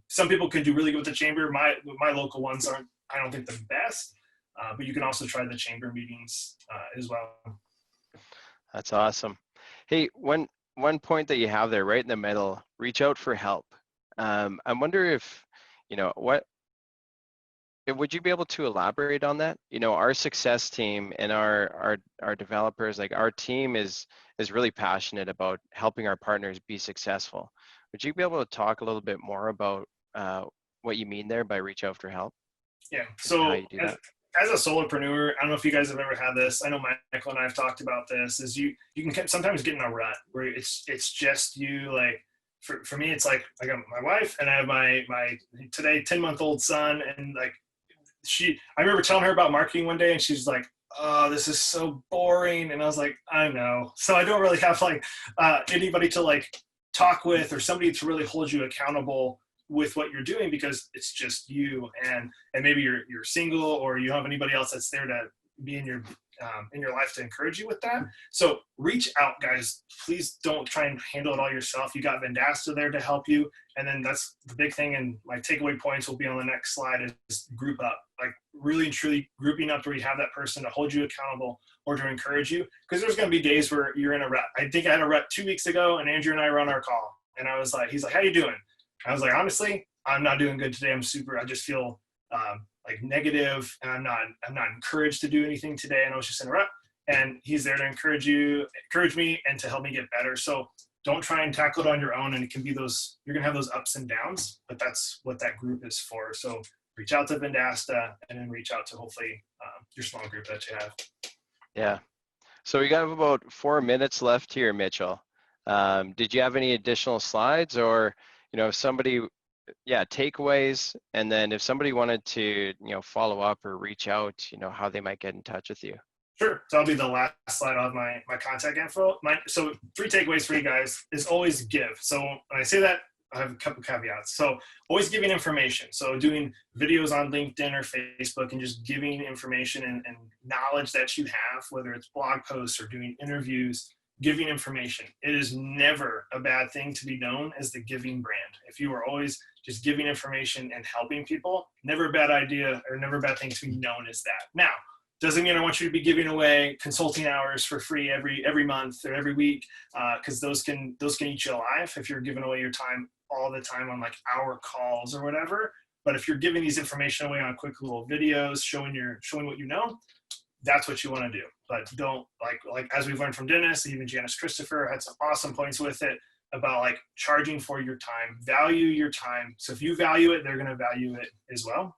some people can do really good with the chamber. My local ones aren't, I don't think, the best, but you can also try the chamber meetings as well. That's awesome. Hey, one point that you have there right in the middle, reach out for help. I wonder if, would you be able to elaborate on that? Our success team and our developers, our team is really passionate about helping our partners be successful. Would you be able to talk a little bit more about what you mean there by reach out for help? Yeah. So as a solopreneur, I don't know if you guys have ever had this. I know Michael and I have talked about this. Is you can sometimes get in a rut where it's just you. For me, it's I got my wife and I have my today 10-month-old son, and I remember telling her about marketing one day, and she's like, "Oh, this is so boring." And I was like, "I know." So I don't really have anybody to talk with, or somebody to really hold you accountable with what you're doing, because it's just you, and maybe you're single, or you don't have anybody else that's there to be in your life to encourage you with that. So reach out, guys. Please don't try and handle it all yourself. You got Vendasta there to help you. And then that's the big thing. And my takeaway points will be on the next slide, is group up, really and truly grouping up where you have that person to hold you accountable or to encourage you. Because there's going to be days where you're in a rut. I think I had a rut 2 weeks ago, and Andrew and I were on our call, and I was like, he's like, "How you doing?" I was like, "Honestly, I'm not doing good today. I just feel negative, and I'm not encouraged to do anything today." And I was just in a rut, and he's there to encourage me, and to help me get better. So don't try and tackle it on your own. And it can be you're going to have those ups and downs, but that's what that group is for. So reach out to Vendasta, and then reach out to hopefully your small group that you have. Yeah. So we got about 4 minutes left here, Mitchell. Did you have any additional slides, or, if somebody, takeaways, and then if somebody wanted to, follow up or reach out, how they might get in touch with you? Sure. So that'll be the last slide of my contact info. So 3 takeaways for you guys is always give. So when I say that, I have a couple caveats. So always giving information. So doing videos on LinkedIn or Facebook, and just giving information and knowledge that you have, whether it's blog posts or doing interviews, giving information. It is never a bad thing to be known as the giving brand. If you are always just giving information and helping people, never a bad idea, or never a bad thing to be known as that. Now, doesn't mean I want you to be giving away consulting hours for free every month or every week, because those can eat you alive if you're giving away your time all the time on hour calls or whatever. But if you're giving these information away on quick little videos, showing what you know, that's what you want to do. But don't, as we've learned from Dennis, even Janice Christopher had some awesome points with it. about like charging for your time. Value your time. So if you value it, they're going to value it as well.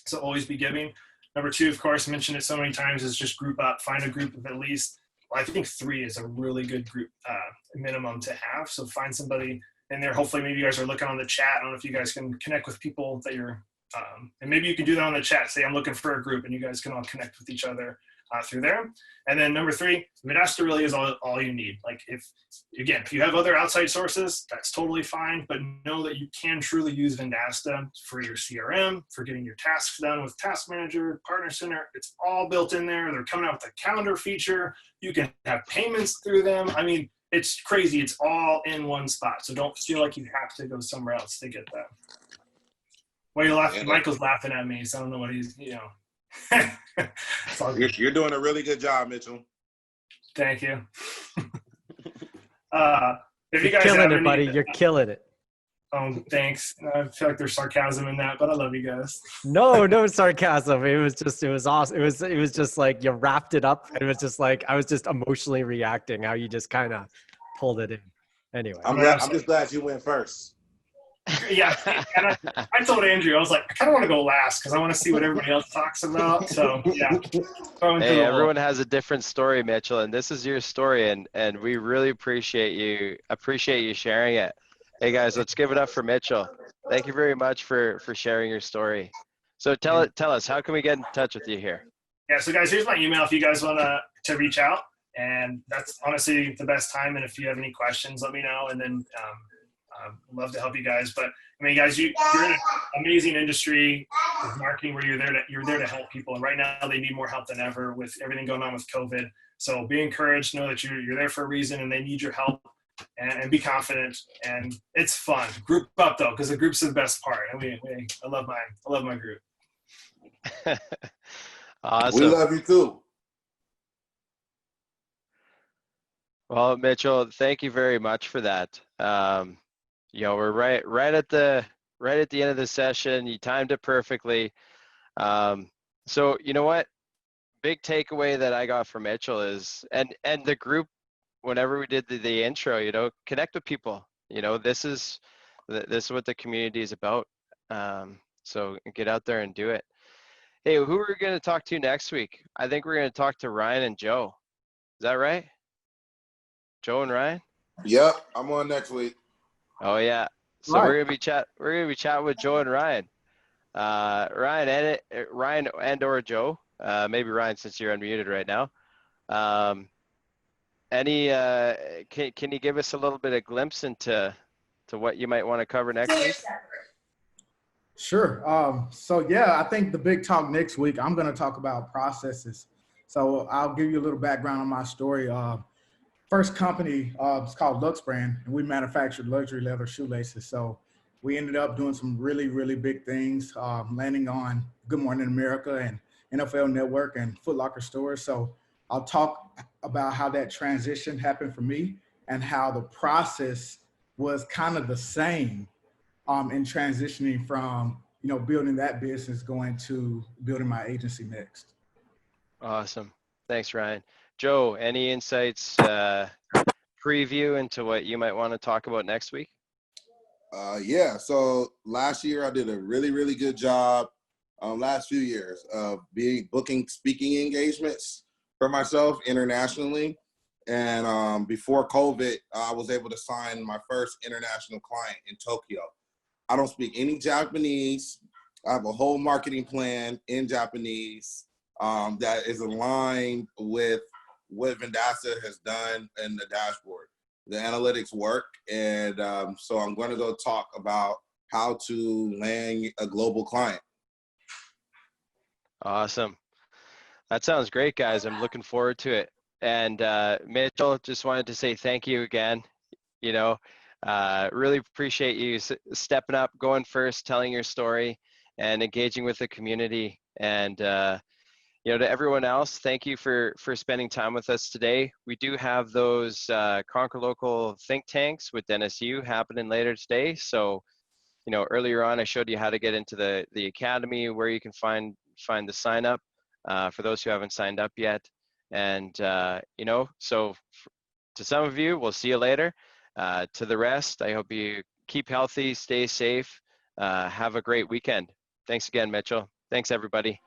So always be giving. Number two, of course, mentioned it so many times, is just group up. Find a group of at least, well, I think 3 is a really good group minimum to have. So find somebody in there. Hopefully, maybe you guys are looking on the chat. I don't know if you guys can connect with people that you're, and maybe you can do that on the chat. Say, I'm looking for a group, and you guys can all connect with each other through there. And then number 3, Vendasta really is all you need. Like if you have other outside sources, that's totally fine, but know that you can truly use Vendasta for your CRM, for getting your tasks done with Task Manager, Partner Center. It's all built in there. They're coming out with a calendar feature. You can have payments through them. I mean, it's crazy. It's all in one spot. So don't feel like you have to go somewhere else to get that. Well, you're laughing. Michael's laughing at me, so I don't know what he's, You're doing a really good job, Mitchell. Thank you. If you guys killing have it, any, buddy. You're killing it. Thanks. I feel like there's sarcasm in that, but I love you guys. No sarcasm. It was awesome. It was just like you wrapped it up. It was just like I was just emotionally reacting how you just kind of pulled it in. Anyway, I'm just glad you went first. Yeah, and I told Andrew, I was like, I kind of want to go last because I want to see what everybody else talks about. So yeah. Hey, everyone has a different story, Mitchell, and this is your story, and we really appreciate you sharing it. Hey guys, let's give it up for Mitchell. Thank you very much for sharing your story. So tell us, how can we get in touch with you here? Yeah, so guys, here's my email if you guys want to reach out, and that's honestly the best time. And if you have any questions, let me know, and then love to help you guys. But I mean, guys, you're in an amazing industry with marketing where you're there to help people. And right now they need more help than ever with everything going on with COVID. So be encouraged, know that you're there for a reason and they need your help, and be confident. And it's fun. Group up though, because the group's the best part. I love my group. Awesome. We love you too. Well, Mitchell, thank you very much for that. We're right at the end of the session. You timed it perfectly. So you know what? Big takeaway that I got from Mitchell is, and the group, whenever we did the intro, connect with people. This is what the community is about. So get out there and do it. Hey, who are we going to talk to next week? I think we're going to talk to Ryan and Joe. Is that right? Joe and Ryan? Yep, I'm on next week. Oh yeah. So Right. we're gonna be chatting with Joe and Ryan. Ryan and or Joe. Maybe Ryan, since you're unmuted right now. Can you give us a little bit of glimpse into what you might want to cover next week? Sure. So yeah, I think the big talk next week, I'm going to talk about processes. So I'll give you a little background on my story. First company, it's called Lux Brand, and we manufactured luxury leather shoelaces. So we ended up doing some really, really big things, landing on Good Morning America and NFL Network and Foot Locker stores. So I'll talk about how that transition happened for me and how the process was kind of the same in transitioning from, building that business going to building my agency next. Awesome. Thanks, Ryan. Joe, any insights, preview into what you might want to talk about next week? Yeah, so last year I did a really, really good job, last few years of booking speaking engagements for myself internationally. And before COVID, I was able to sign my first international client in Tokyo. I don't speak any Japanese. I have a whole marketing plan in Japanese that is aligned with what Vendasta has done in the dashboard. The analytics work, and so I'm going to go talk about how to land a global client. Awesome. That sounds great, guys. I'm looking forward to it. And Mitchell, just wanted to say thank you again. Really appreciate you stepping up, going first, telling your story, and engaging with the community. And to everyone else, thank you for spending time with us today. We do have those Conquer Local think tanks with Dennis Yu happening later today. So, earlier on, I showed you how to get into the academy, where you can find the sign up for those who haven't signed up yet. And, so to some of you, we'll see you later. To the rest, I hope you keep healthy, stay safe, have a great weekend. Thanks again, Mitchell. Thanks, everybody.